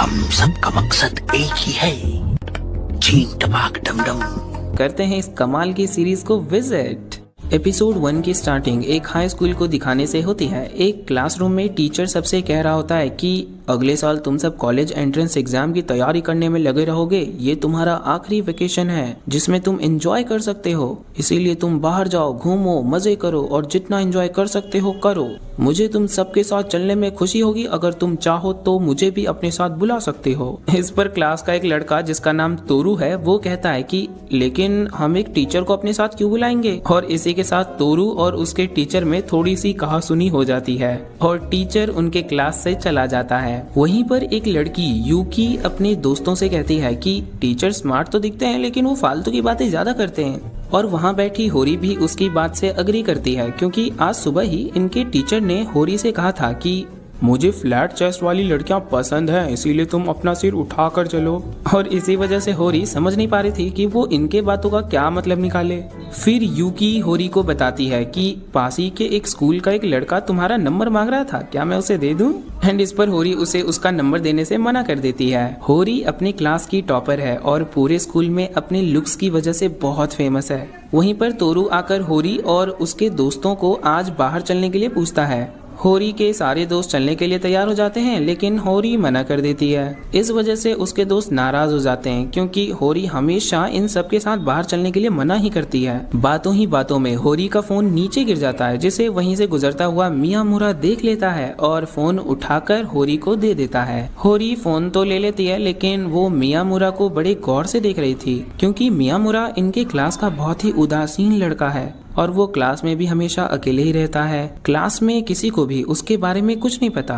हम सब का मकसद एक ही है, चीन टपाक डमडम। करते हैं इस कमाल की सीरीज को विजिट। एपिसोड 1 की स्टार्टिंग एक हाई स्कूल को दिखाने से होती है। एक क्लासरूम में टीचर सबसे कह रहा होता है कि अगले साल तुम सब कॉलेज एंट्रेंस एग्जाम की तैयारी करने में लगे रहोगे। ये तुम्हारा आखिरी वेकेशन है जिसमें तुम एंजॉय कर सकते हो, इसीलिए तुम बाहर जाओ, घूमो, मजे करो और जितना एंजॉय कर सकते हो करो। मुझे तुम सबके साथ चलने में खुशी होगी, अगर तुम चाहो तो मुझे भी अपने साथ बुला सकते हो। इस पर क्लास का एक लड़का जिसका नाम तोरू है वो कहता है कि लेकिन हम एक टीचर को अपने साथ क्यों बुलाएंगे। और इसी के साथ तोरू और उसके टीचर में थोड़ी सी कहासुनी हो जाती है और टीचर उनके क्लास से चला जाता है। वहीं पर एक लड़की यूकी अपने दोस्तों से कहती है कि टीचर स्मार्ट तो दिखते हैं लेकिन वो फालतू की बातें ज्यादा करते हैं। और वहाँ बैठी होरी भी उसकी बात से अग्री करती है क्योंकि आज सुबह ही इनके टीचर ने होरी से कहा था कि मुझे फ्लैट चेस्ट वाली लड़कियां पसंद हैं, इसीलिए तुम अपना सिर उठा कर चलो। और इसी वजह से होरी समझ नहीं पा रही थी कि वो इनके बातों का क्या मतलब निकाले। फिर यूकी होरी को बताती है कि पासी के एक स्कूल का एक लड़का तुम्हारा नंबर मांग रहा था, क्या मैं उसे दे दूं? एंड इस पर होरी उसे उसका नंबर देने से मना कर देती है। होरी अपनी क्लास की टॉपर है और पूरे स्कूल में अपने लुक्स की वजह से बहुत फेमस है। वहीं पर तोरू आकर होरी और उसके दोस्तों को आज बाहर चलने के लिए पूछता है। होरी के सारे दोस्त चलने के लिए तैयार हो जाते हैं लेकिन होरी मना कर देती है। इस वजह से उसके दोस्त नाराज हो जाते हैं क्योंकि होरी हमेशा इन सब के साथ बाहर चलने के लिए मना ही करती है। बातों ही बातों में होरी का फोन नीचे गिर जाता है जिसे वहीं से गुजरता हुआ मियामुरा देख लेता है और फोन उठाकर होरी को दे देता है। होरी फोन तो ले लेती है लेकिन वो मियामुरा को बड़े गौर से देख रही थी क्योंकि मियामुरा इनके क्लास का बहुत ही उदासीन लड़का है और वो क्लास में भी हमेशा अकेले ही रहता है। क्लास में किसी को भी उसके बारे में कुछ नहीं पता।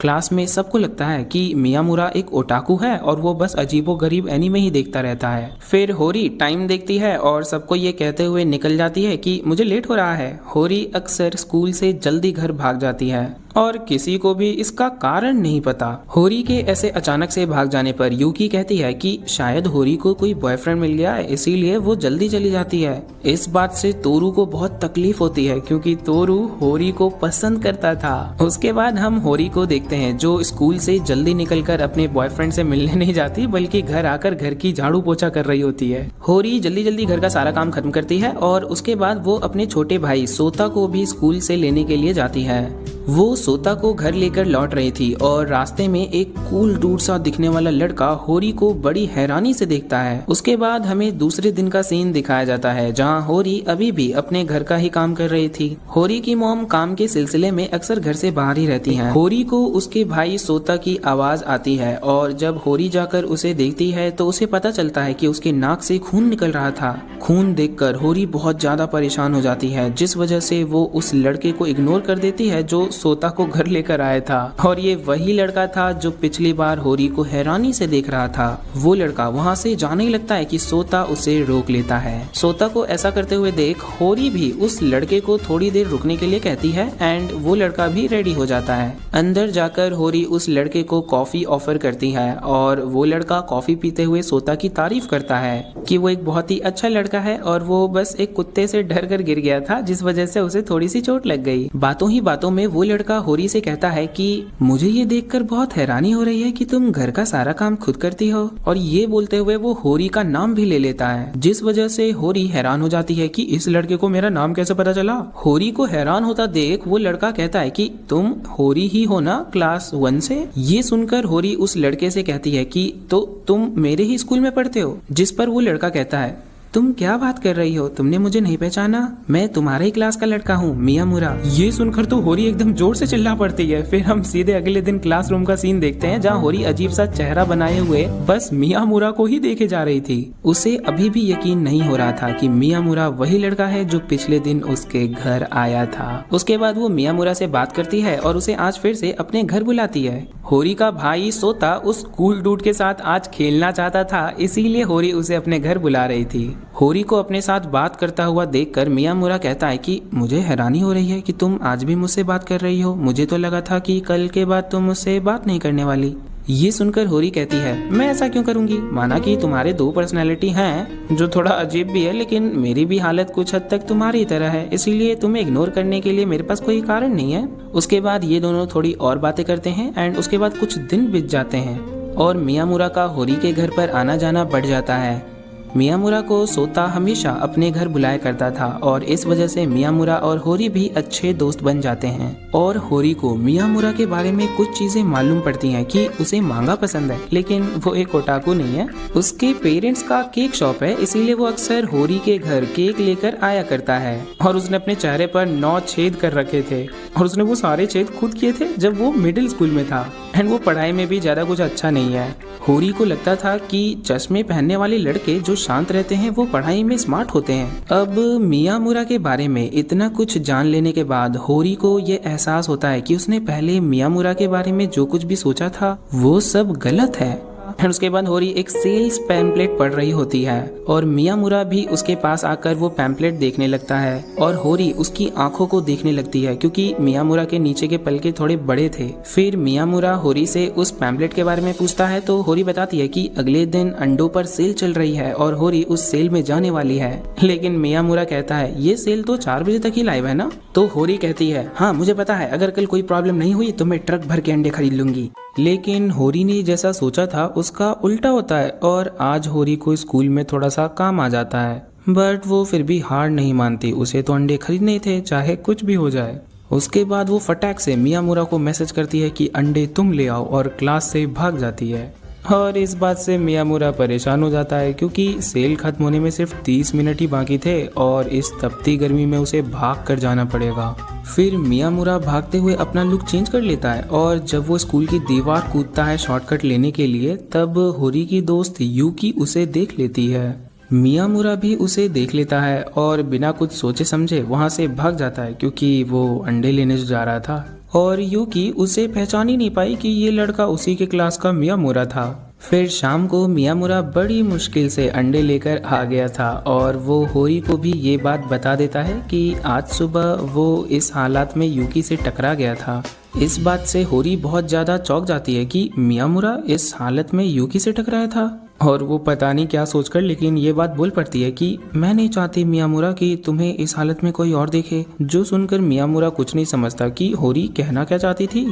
क्लास में सबको लगता है कि मियामुरा एक ओटाकू है और वो बस अजीबोगरीब एनीमे ही देखता रहता है। फिर होरी टाइम देखती है और सबको ये कहते हुए निकल जाती है कि मुझे लेट हो रहा है। होरी अक्सर स्कूल से जल्दी घर भाग जाती है और किसी को भी इसका कारण नहीं पता। होरी के ऐसे अचानक से भाग जाने पर यूकी कहती है कि शायद होरी को कोई बॉयफ्रेंड मिल गया है, इसीलिए वो जल्दी चली जाती है। इस बात से तोरू को बहुत तकलीफ होती है क्योंकि तोरू होरी को पसंद करता था। उसके बाद हम होरी को देखते हैं जो स्कूल से जल्दी निकलकर अपने बॉयफ्रेंड से मिलने नहीं जाती बल्कि घर आकर घर की झाड़ू पोछा कर रही होती है। होरी जल्दी जल्दी घर का सारा काम खत्म करती है और उसके बाद वो अपने छोटे भाई सोता को भी स्कूल से लेने के लिए जाती है। वो सोता को घर लेकर लौट रही थी और रास्ते में एक कूल डूड सा दिखने वाला लड़का होरी को बड़ी हैरानी से देखता है। उसके बाद हमें दूसरे दिन का सीन दिखाया जाता है जहां होरी अभी भी अपने घर का ही काम कर रही थी। होरी की मॉम काम के सिलसिले में अक्सर घर से बाहर ही रहती हैं। होरी को उसके भाई सोता की आवाज आती है और जब होरी जाकर उसे देखती है तो उसे पता चलता है कि उसके नाक से खून निकल रहा था। खून देखकर होरी बहुत ज्यादा परेशान हो जाती है जिस वजह से वो उस लड़के को इग्नोर कर देती है जो सोता को घर लेकर आया था। और ये वही लड़का था जो पिछली बार होरी को हैरानी से देख रहा था। वो लड़का वहाँ से जाने ही लगता है कि सोता उसे रोक लेता है। सोता को ऐसा करते हुए देख होरी भी उस लड़के को थोड़ी देर रुकने के लिए कहती है एंड वो लड़का भी रेडी हो जाता है। अंदर जाकर होरी उस लड़के को कॉफी ऑफर करती है और वो लड़का कॉफी पीते हुए सोता की तारीफ करता है कि वो एक बहुत ही अच्छा लड़का है और वो बस एक कुत्ते से डर कर गिर गया था जिस वजह से उसे थोड़ी सी चोट लग गई। बातों ही बातों में वो लड़का होरी से कहता है कि मुझे ये देखकर बहुत हैरानी हो रही है कि तुम घर का सारा काम खुद करती हो। और ये बोलते हुए वो होरी का नाम भी ले लेता है जिस वजह से होरी हैरान हो जाती है कि इस लड़के को मेरा नाम कैसे पता चला। होरी को हैरान होता देख वो लड़का कहता है कि तुम होरी ही हो ना क्लास 1 से। ये सुनकर होरी उस लड़के से कहती है कि तो तुम मेरे ही स्कूल में पढ़ते हो। जिस पर वो लड़का कहता है तुम क्या बात कर रही हो, तुमने मुझे नहीं पहचाना, मैं तुम्हारे ही क्लास का लड़का हूँ मियामुरा। ये सुनकर तो होरी एकदम जोर से चिल्ला पड़ती है। फिर हम सीधे अगले दिन क्लासरूम का सीन देखते हैं जहाँ होरी अजीब सा चेहरा बनाए हुए बस मियामुरा को ही देखे जा रही थी। उसे अभी भी यकीन नहीं हो रहा था कि मियामुरा वही लड़का है जो पिछले दिन उसके घर आया था। उसके बाद वो मियामुरा से बात करती है और उसे आज फिर से अपने घर बुलाती है। होरी का भाई सोता उस कूल डूड के साथ आज खेलना चाहता था, इसीलिए होरी उसे अपने घर बुला रही थी। होरी को अपने साथ बात करता हुआ देखकर मियामुरा कहता है कि मुझे हैरानी हो रही है कि तुम आज भी मुझसे बात कर रही हो, मुझे तो लगा था कि कल के बाद तुम मुझसे बात नहीं करने वाली। ये सुनकर होरी कहती है मैं ऐसा क्यों करूंगी, माना कि तुम्हारे 2 पर्सनैलिटी हैं जो थोड़ा अजीब भी है लेकिन मेरी भी हालत कुछ हद तक तुम्हारी तरह है, इसीलिए तुम्हें इग्नोर करने के लिए मेरे पास कोई कारण नहीं है। उसके बाद ये दोनों थोड़ी और बातें करते हैं एंड उसके बाद कुछ दिन बीत जाते हैं। और मियामुरा का होरी के घर पर आना जाना बढ़ जाता है। मियामुरा को सोता हमेशा अपने घर बुलाया करता था और इस वजह से मियामुरा और होरी भी अच्छे दोस्त बन जाते हैं। और होरी को मियामुरा के बारे में कुछ चीजें मालूम पड़ती हैं कि उसे मांगा पसंद है, लेकिन वो एक ओटाकू नहीं है। उसके पेरेंट्स का केक शॉप है, इसीलिए वो अक्सर होरी के घर केक लेकर आया करता है। और उसने अपने चेहरे पर 9 छेद कर रखे थे और उसने वो सारे छेद खुद किए थे जब वो मिडिल स्कूल में था। एंड वो पढ़ाई में भी ज्यादा कुछ अच्छा नहीं है। होरी को लगता था कि चश्मे पहनने वाले लड़के जो शांत रहते हैं वो पढ़ाई में स्मार्ट होते हैं। अब मियामुरा के बारे में इतना कुछ जान लेने के बाद होरी को ये एहसास होता है कि उसने पहले मियामुरा के बारे में जो कुछ भी सोचा था वो सब गलत है। और उसके बाद होरी एक सेल्स पैम्पलेट पढ़ रही होती है और मियामुरा भी उसके पास आकर वो पैम्पलेट देखने लगता है और होरी उसकी आंखों को देखने लगती है क्योंकि मियामुरा के नीचे के पलके थोड़े बड़े थे। फिर मियामुरा होरी से उस पैम्पलेट के बारे में पूछता है तो होरी बताती है कि अगले दिन अंडों पर सेल चल रही है और होरी उस सेल में जाने वाली है। लेकिन मियामुरा कहता है ये सेल तो 4 बजे तक ही लाइव है ना। तो होरी कहती है हाँ मुझे पता है, अगर कल कोई प्रॉब्लम नहीं हुई तो मैं ट्रक भर के अंडे खरीद लूंगी। लेकिन होरी ने जैसा सोचा था उसका उल्टा होता है और आज होरी को स्कूल में थोड़ा सा काम आ जाता है, बट वो फिर भी हार नहीं मानती। उसे तो अंडे खरीदने थे चाहे कुछ भी हो जाए। उसके बाद वो फटाक से मियामुरा को मैसेज करती है कि अंडे तुम ले आओ और क्लास से भाग जाती है। और इस बात से मियामुरा परेशान हो जाता है क्योंकि सेल खत्म होने में सिर्फ 30 मिनट ही बाकी थे और इस तपती गर्मी में उसे भाग कर जाना पड़ेगा। फिर मियामुरा भागते हुए अपना लुक चेंज कर लेता है और जब वो स्कूल की दीवार कूदता है शॉर्टकट लेने के लिए तब होरी की दोस्त यूकी उसे देख लेती है। मियामुरा भी उसे देख लेता है और बिना कुछ सोचे समझे वहां से भाग जाता है क्योंकि वो अंडे लेने जा रहा था। और यूकी उसे पहचान ही नहीं पाई कि ये लड़का उसी के क्लास का मियामुरा था। फिर शाम को मियामुरा बड़ी मुश्किल से अंडे लेकर आ गया था और वो होरी को भी ये बात बता देता है कि आज सुबह वो इस हालात में यूकी से टकरा गया था। इस बात से होरी बहुत ज्यादा चौंक जाती है कि मियामुरा इस हालत में यूकी से टकराया था और वो पता नहीं क्या सोचकर लेकिन ये बात बोल पड़ती है कि मैं नहीं चाहती मियामुरा कि तुम्हें इस हालत में कोई और देखे। जो सुनकर मियामुरा कुछ नहीं समझता कि होरी कहना क्या चाहती थी।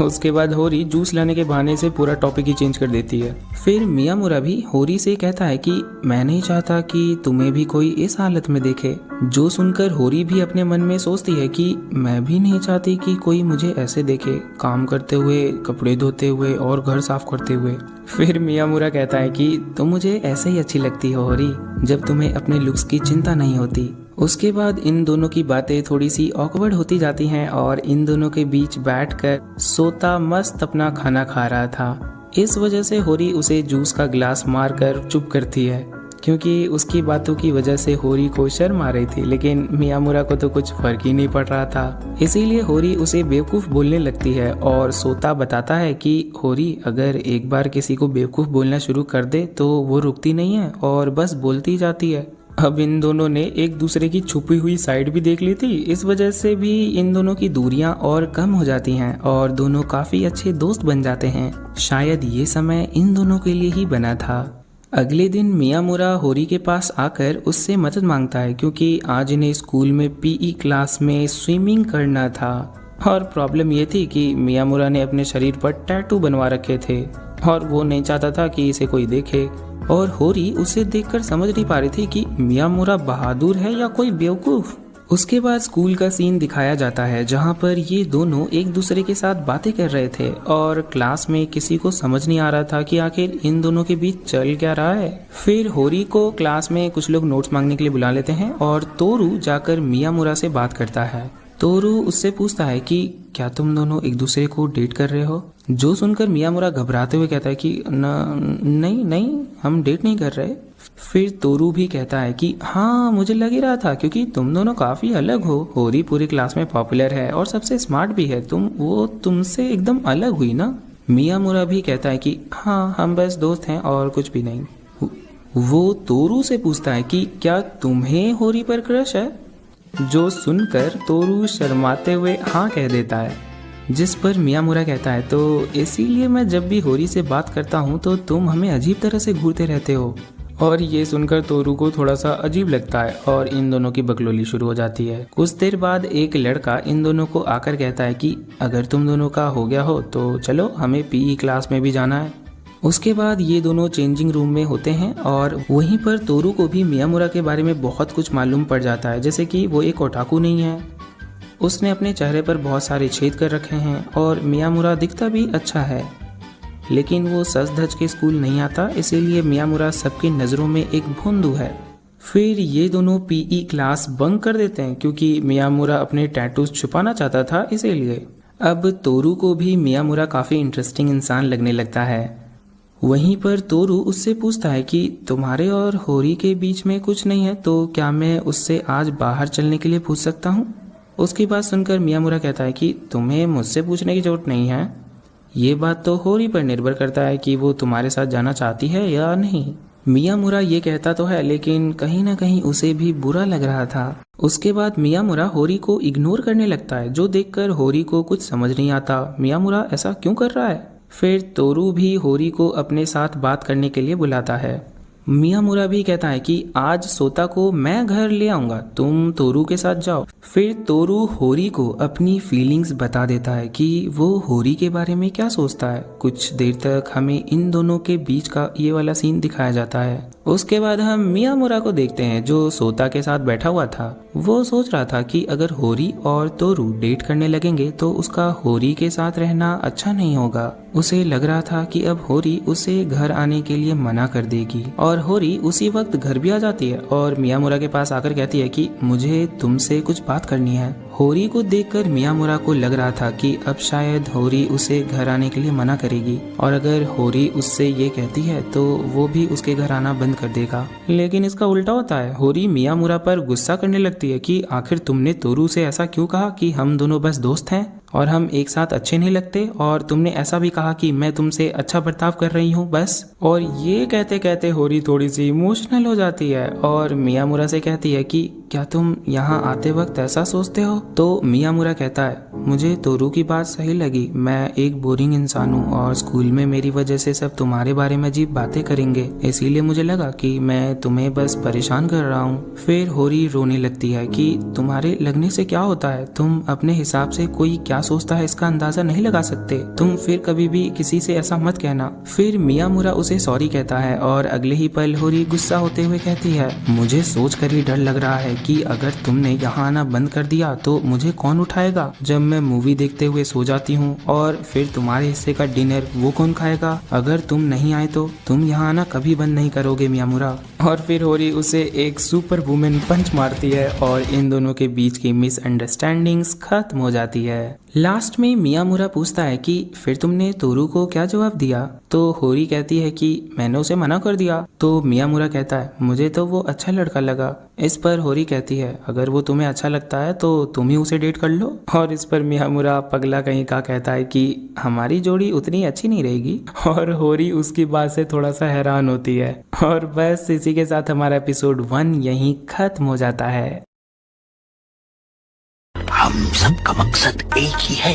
उसके बाद होरी जूस लाने के बहाने से पूरा टॉपिक ही चेंज कर देती है। फिर मियामुरा भी होरी से कहता है कि मैं नहीं चाहता कि तुम्हें भी कोई इस हालत में देखे। जो सुनकर होरी भी अपने मन में सोचती है कि मैं भी नहीं चाहती कि कोई मुझे ऐसे देखे, काम करते हुए, कपड़े धोते हुए और घर साफ करते हुए। फिर मियामुरा कहता है कि तुम मुझे ऐसे ही अच्छी लगती हो होरी, जब तुम्हें अपने लुक्स की चिंता नहीं होती। उसके बाद इन दोनों की बातें थोड़ी सी ऑकवर्ड होती जाती हैं और इन दोनों के बीच बैठकर सोता मस्त अपना खाना खा रहा था। इस वजह से होरी उसे जूस का गिलास मारकर चुप करती है क्योंकि उसकी बातों की वजह से होरी को शर्म आ रही थी, लेकिन मियामुरा को तो कुछ फर्क ही नहीं पड़ रहा था। इसीलिए होरी उसे बेवकूफ़ बोलने लगती है और सोता बताता है कि होरी अगर एक बार किसी को बेवकूफ़ बोलना शुरू कर दे तो वो रुकती नहीं है और बस बोलती जाती है। अब इन दोनों ने एक दूसरे की छुपी हुई साइड भी देख ली थी, इस वजह से भी इन दोनों की दूरियां और कम हो जाती हैं और दोनों काफी अच्छे दोस्त बन जाते हैं। शायद ये समय इन दोनों के लिए ही बना था। अगले दिन मियामुरा होरी के पास आकर उससे मदद मांगता है क्योंकि आज इन्हें स्कूल में पीई क्लास में स्विमिंग करना था। और प्रॉब्लम ये थी कि मियामुरा ने अपने शरीर पर टैटू बनवा रखे थे और वो नहीं चाहता था कि इसे कोई देखे। और होरी उसे देखकर समझ नहीं पा रही थी कि मियामुरा बहादुर है या कोई बेवकूफ। उसके बाद स्कूल का सीन दिखाया जाता है जहाँ पर ये दोनों एक दूसरे के साथ बातें कर रहे थे और क्लास में किसी को समझ नहीं आ रहा था कि आखिर इन दोनों के बीच चल क्या रहा है। फिर होरी को क्लास में कुछ लोग नोट्स मांगने के लिए बुला लेते हैं और तोरू जाकर मियामुरा से बात करता है। तोरू उससे पूछता है कि क्या तुम दोनों एक दूसरे को डेट कर रहे हो। जो सुनकर मियामुरा घबराते हुए कहता है कि नहीं हम डेट नहीं कर रहे। फिर तोरू भी कहता है कि हाँ मुझे लग ही रहा था क्योंकि तुम दोनों काफी अलग हो। होरी पूरी क्लास में पॉपुलर है और सबसे स्मार्ट भी है, वो तुमसे एकदम अलग हुई ना। मियामुरा भी कहता है कि हाँ हम बस दोस्त हैं और कुछ भी नहीं। वो तोरू से पूछता है कि क्या तुम्हें होरी पर क्रश है। जो सुनकर तोरू शर्माते हुए हाँ कह देता है, जिस पर मियामुरा कहता है तो इसीलिए मैं जब भी होरी से बात करता हूँ तो तुम हमें अजीब तरह से घूरते रहते हो। और ये सुनकर तोरू को थोड़ा सा अजीब लगता है और इन दोनों की बकलोली शुरू हो जाती है। कुछ देर बाद एक लड़का इन दोनों को आकर कहता है कि अगर तुम दोनों का हो गया हो तो चलो हमें पीई क्लास में भी जाना है। उसके बाद ये दोनों चेंजिंग रूम में होते हैं और वहीं पर तोरू को भी मियामुरा के बारे में बहुत कुछ मालूम पड़ जाता है, जैसे कि वो एक ओटाकू नहीं है, उसने अपने चेहरे पर बहुत सारे छेद कर रखे हैं और मियामुरा दिखता भी अच्छा है, लेकिन वो सज धज के स्कूल नहीं आता, इसीलिए मियामुरा सबकी नज़रों में एक भोंदू है। फिर ये दोनों पीई क्लास बंक कर देते हैं क्योंकि मियामुरा अपने टैटूज छुपाना चाहता था, इसीलिए। अब तोरू को भी मियामुरा काफ़ी इंटरेस्टिंग इंसान लगने लगता है। वहीं पर तोरू उससे पूछता है कि तुम्हारे और होरी के बीच में कुछ नहीं है, तो क्या मैं उससे आज बाहर चलने के लिए पूछ सकता हूँ? उसकी बात सुनकर मियामुरा कहता है कि तुम्हें मुझसे पूछने की जरूरत नहीं है, ये बात तो होरी पर निर्भर करता है कि वो तुम्हारे साथ जाना चाहती है या नहीं। मियामुरा ये कहता तो है, लेकिन कहीं ना कहीं उसे भी बुरा लग रहा था। उसके बाद मियामुरा होरी को इग्नोर करने लगता है, जो देखकर होरी को कुछ समझ नहीं आता मियामुरा ऐसा क्यों कर रहा है। फिर तोरू भी होरी को अपने साथ बात करने के लिए बुलाता है। मियामुरा भी कहता है कि आज सोता को मैं घर ले आऊंगा, तुम तोरू के साथ जाओ। फिर तोरू होरी को अपनी फीलिंग्स बता देता है कि वो होरी के बारे में क्या सोचता है। कुछ देर तक हमें इन दोनों के बीच का ये वाला सीन दिखाया जाता है। उसके बाद हम मियामुरा को देखते हैं जो सोता के साथ बैठा हुआ था। वो सोच रहा था कि अगर होरी और तोरू डेट करने लगेंगे तो उसका होरी के साथ रहना अच्छा नहीं होगा। उसे लग रहा था कि अब होरी उसे घर आने के लिए मना कर देगी और होरी उसी वक्त घर भी आ जाती है और मियामुरा के पास आकर कहती है कि मुझे तुमसे कुछ बात करनी है। होरी को देखकर मियामुरा को लग रहा था कि अब शायद होरी उसे घर आने के लिए मना करेगी और अगर होरी उससे ये कहती है तो वो भी उसके घर आना बंद कर देगा। लेकिन इसका उल्टा होता है, होरी मियामुरा पर गुस्सा करने लगती है कि आखिर तुमने तोरू से ऐसा क्यों कहा कि हम दोनों बस दोस्त हैं और हम एक साथ अच्छे नहीं लगते, और तुमने ऐसा भी कहा कि मैं तुमसे अच्छा बर्ताव कर रही हूँ बस। और ये कहते कहते होरी थोड़ी सी इमोशनल हो जाती है और मियामुरा से कहती है कि क्या तुम यहाँ आते वक्त ऐसा सोचते हो? तो मियामुरा कहता है मुझे तोरू की बात सही लगी, मैं एक बोरिंग इंसान हूँ और स्कूल में मेरी वजह से सब तुम्हारे बारे में अजीब बातें करेंगे, इसीलिए मुझे लगा कि मैं तुम्हें बस परेशान कर रहा हूँ। फिर होरी रोने लगती है कि तुम्हारे लगने से क्या होता है, तुम अपने हिसाब से कोई क्या सोचता है इसका अंदाजा नहीं लगा सकते, तुम फिर कभी भी किसी से ऐसा मत कहना। फिर मियामुरा उसे सॉरी कहता है और अगले ही पल होरी गुस्सा होते हुए कहती है मुझे सोच कर ही डर लग रहा है कि अगर तुमने यहाँ आना बंद कर दिया तो मुझे कौन उठाएगा जब मैं मूवी देखते हुए सो जाती हूँ, और फिर तुम्हारे हिस्से का डिनर वो कौन खाएगा? अगर तुम नहीं आए तो तुम यहाँ आना कभी बंद नहीं करोगे मियामुरा। और फिर होरी उसे एक सुपर वुमेन पंच मारती है और इन दोनों के बीच की मिसअंडरस्टैंडिंग्स खत्म हो जाती है। लास्ट में मियामुरा पूछता है कि फिर तुमने तोरू को क्या जवाब दिया? तो होरी कहती है कि मैंने उसे मना कर दिया। तो मियामुरा कहता है मुझे तो वो अच्छा लड़का लगा। इस पर होरी कहती है अगर वो तुम्हें अच्छा लगता है तो तुम ही उसे डेट कर लो। और इस पर मियामुरा पगला कहीं का कहता है कि हमारी जोड़ी उतनी अच्छी नहीं रहेगी, और होरी उसकी बात से थोड़ा सा हैरान होती है। और बस इसी के साथ हमारा एपिसोड 1 यहीं खत्म हो जाता है। हम सबका मकसद एक ही है,